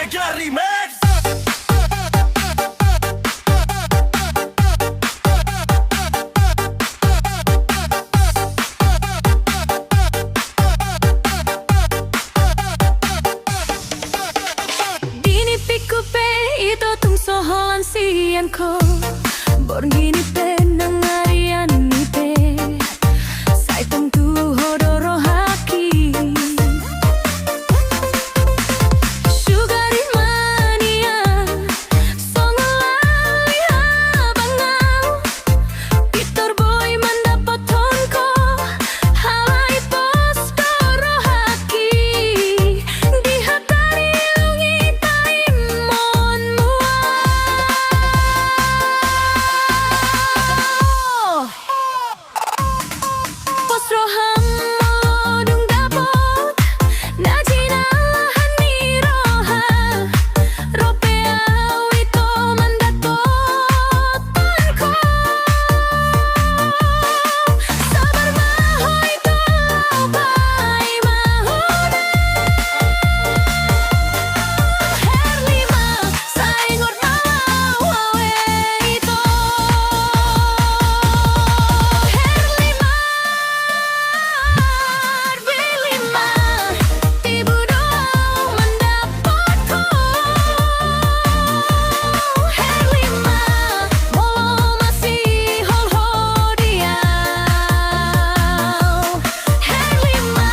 Mega Remix. Dini piku pe ito tung soholan sian ko Borgini pe nangarian ni pe Sai tung tu hodoro haki Sugari mania Songolali habangau Pitor boy mendapat tonko Halai pos doro haki Di hatari lungi taimon mua Pos roham melodung dapot Najina hani roha Rope awito mendatot tanko Sabar mahoy kalaupai mahuna Herlima saingot malau awe ito Herlima Arbilima Tibu doang mendapatku Herlima Molo masih hol-hodiau Herlima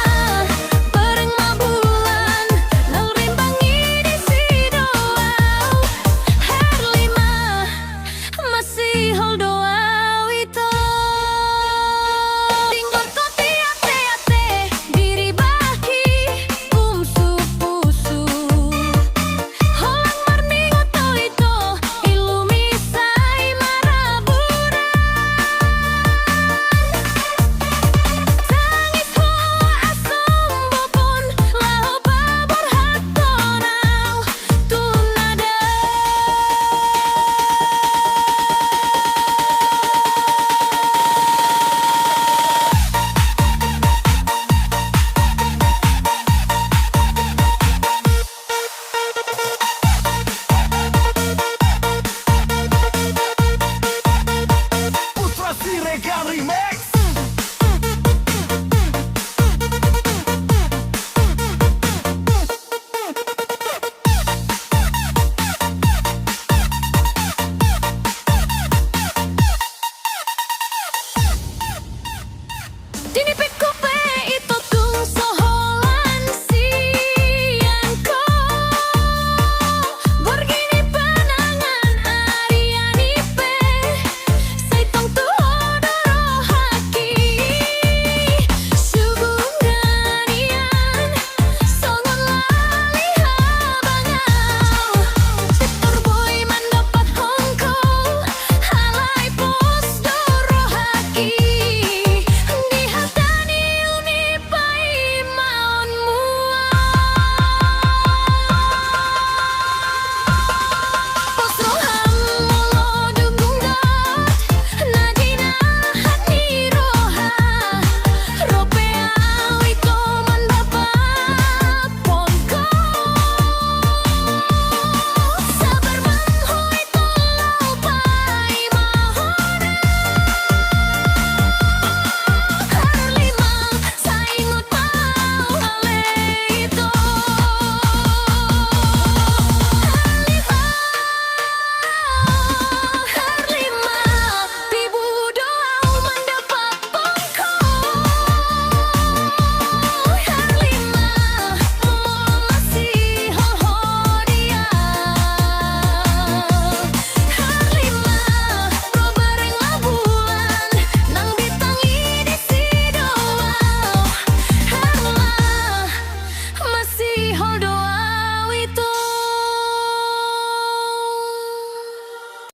Bareng mabulan Ngelimbangi di sidoau Herlima Masih hol-doau itu Tinggal ko tiate-ate Diri baki Pumsu-pusu Holang marningo to ito Ilumisay maraburan Tangis ho asong bopon Laho babor hatonau Tunada